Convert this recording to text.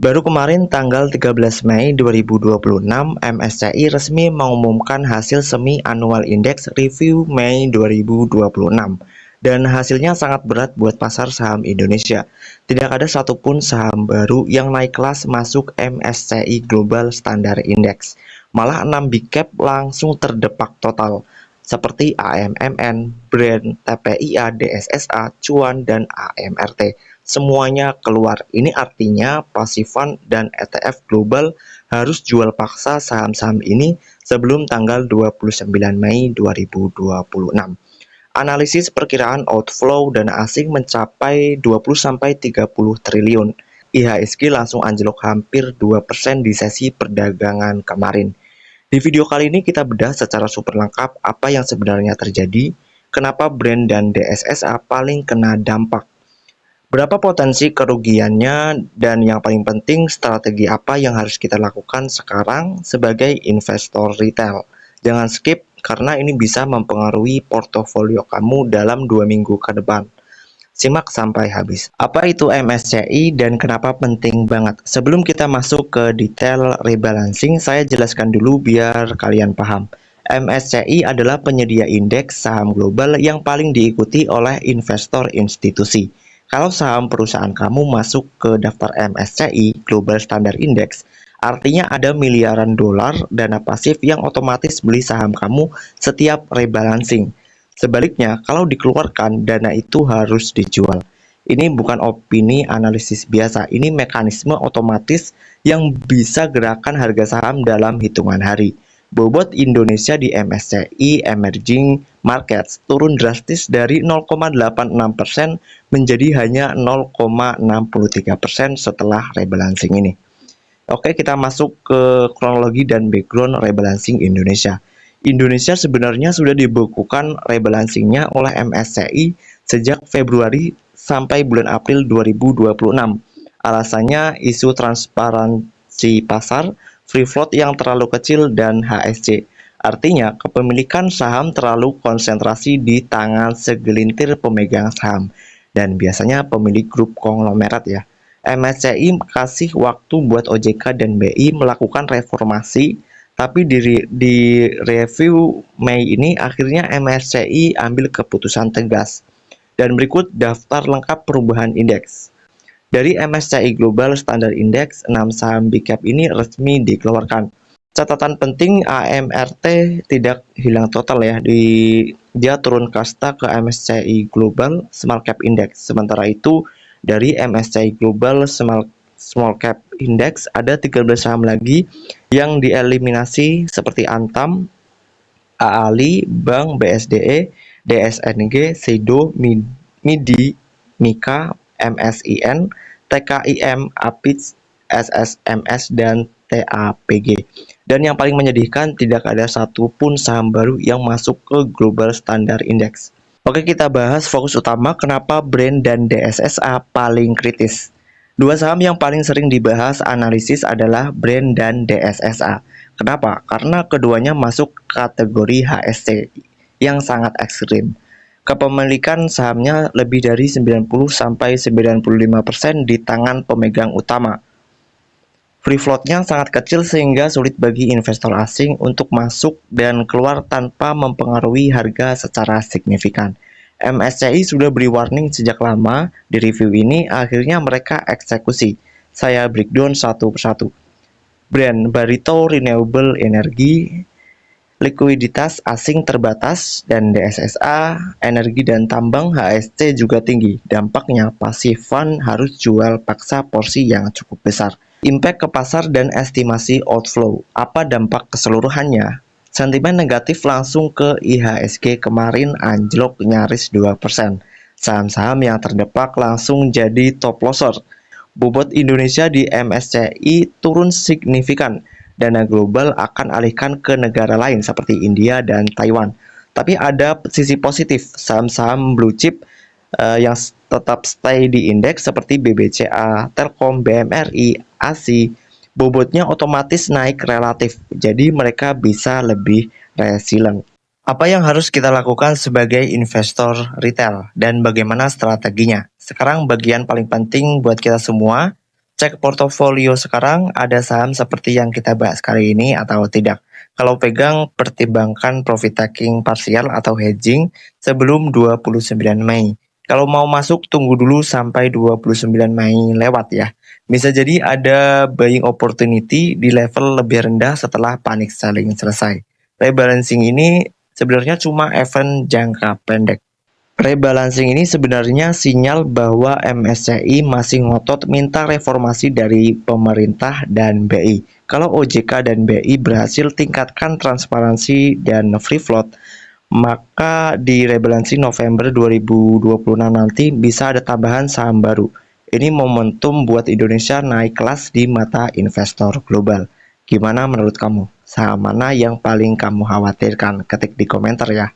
Baru kemarin tanggal 13 Mei 2026, MSCI resmi mengumumkan hasil semi-annual Index Review Mei 2026. Dan hasilnya sangat berat buat pasar saham Indonesia. Tidak ada satupun saham baru yang naik kelas masuk MSCI Global Standard Index. Malah 6 big cap langsung terdepak total. Seperti AMMN, Brand, TPIA, DSSA, Cuan, dan AMRT. Semuanya keluar. Ini artinya pasifan dan ETF global harus jual paksa saham-saham ini sebelum tanggal 29 Mei 2026. Analisis perkiraan outflow dana asing mencapai 20-30 triliun. IHSG langsung anjlok hampir 2% di sesi perdagangan kemarin. Di video kali ini kita bedah secara super lengkap apa yang sebenarnya terjadi, kenapa Brand dan DSSA paling kena dampak, berapa potensi kerugiannya, dan yang paling penting strategi apa yang harus kita lakukan sekarang sebagai investor retail. Jangan skip karena ini bisa mempengaruhi portofolio kamu dalam 2 minggu ke depan. Simak sampai habis. Apa itu MSCI dan kenapa penting banget? Sebelum kita masuk ke detail rebalancing, saya jelaskan dulu biar kalian paham. MSCI adalah penyedia indeks saham global yang paling diikuti oleh investor institusi. Kalau saham perusahaan kamu masuk ke daftar MSCI Global Standard Index, artinya ada miliaran dolar dana pasif yang otomatis beli saham kamu setiap rebalancing. Sebaliknya, kalau dikeluarkan, dana itu harus dijual. Ini bukan opini analisis biasa, ini mekanisme otomatis yang bisa gerakan harga saham dalam hitungan hari. Bobot Indonesia di MSCI Emerging Markets turun drastis dari 0,86% menjadi hanya 0,63% setelah rebalancing ini. Oke, kita masuk ke kronologi dan background rebalancing Indonesia. Indonesia sebenarnya sudah dibekukan rebalancingnya oleh MSCI sejak Februari sampai bulan April 2026. Alasannya isu transparansi pasar, free float yang terlalu kecil, dan HSC. Artinya, kepemilikan saham terlalu konsentrasi di tangan segelintir pemegang saham, dan biasanya pemilik grup konglomerat ya. MSCI kasih waktu buat OJK dan BI melakukan reformasi, tapi di review Mei ini akhirnya MSCI ambil keputusan tegas. Dan berikut daftar lengkap perubahan indeks. Dari MSCI Global Standard Index, 6 saham big cap ini resmi dikeluarkan. Catatan penting, AMRT tidak hilang total ya, dia turun kasta ke MSCI Global Small Cap Index. Sementara itu, dari MSCI Global Small Cap Index ada 13 saham lagi yang dieliminasi seperti Antam, AALI, Bank BSDE, DSNG, Seido, MIDI, Mika, MSIN, TKIM, APIX, SSMS, dan TAPG. Dan yang paling menyedihkan, tidak ada satupun saham baru yang masuk ke Global Standard Index. Oke, kita bahas fokus utama kenapa Brand dan DSSA paling kritis. Dua saham yang paling sering dibahas analisis adalah Brand dan DSSA. Kenapa? Karena keduanya masuk kategori HSC yang sangat ekstrim. Kepemilikan sahamnya lebih dari 90-95% di tangan pemegang utama. Free floatnya sangat kecil sehingga sulit bagi investor asing untuk masuk dan keluar tanpa mempengaruhi harga secara signifikan. MSCI sudah beri warning sejak lama, di review ini akhirnya mereka eksekusi. Saya breakdown satu persatu. Brand Barito Renewable Energy, likuiditas asing terbatas, dan DSSA, energi dan tambang HSC juga tinggi. Dampaknya pasif fund harus jual paksa porsi yang cukup besar. Impact ke pasar dan estimasi outflow. Apa dampak keseluruhannya? Sentimen negatif langsung ke IHSG kemarin anjlok nyaris 2%. Saham-saham yang terdepak langsung jadi top losser. Bobot Indonesia di MSCI turun signifikan. Dana global akan alihkan ke negara lain seperti India dan Taiwan. Tapi ada sisi positif, saham-saham blue chip yang tetap stay di indeks seperti BBCA, Telkom, BMRI, ASI, bobotnya otomatis naik relatif, jadi mereka bisa lebih resilient. Apa yang harus kita lakukan sebagai investor retail dan bagaimana strateginya? Sekarang bagian paling penting buat kita semua, Cek portofolio sekarang ada saham seperti yang kita bahas kali ini atau tidak. Kalau pegang, pertimbangkan profit taking parsial atau hedging sebelum 29 Mei. Kalau mau masuk, tunggu dulu sampai 29 Mei lewat ya. Bisa jadi ada buying opportunity di level lebih rendah setelah panic selling selesai. Rebalancing ini sebenarnya cuma event jangka pendek. Rebalancing ini sebenarnya sinyal bahwa MSCI masih ngotot minta reformasi dari pemerintah dan BI. Kalau OJK dan BI berhasil tingkatkan transparansi dan free float, maka di rebalancing November 2026 nanti bisa ada tambahan saham baru. Ini momentum buat Indonesia naik kelas di mata investor global. Gimana menurut kamu? Saham mana yang paling kamu khawatirkan? Ketik di komentar ya.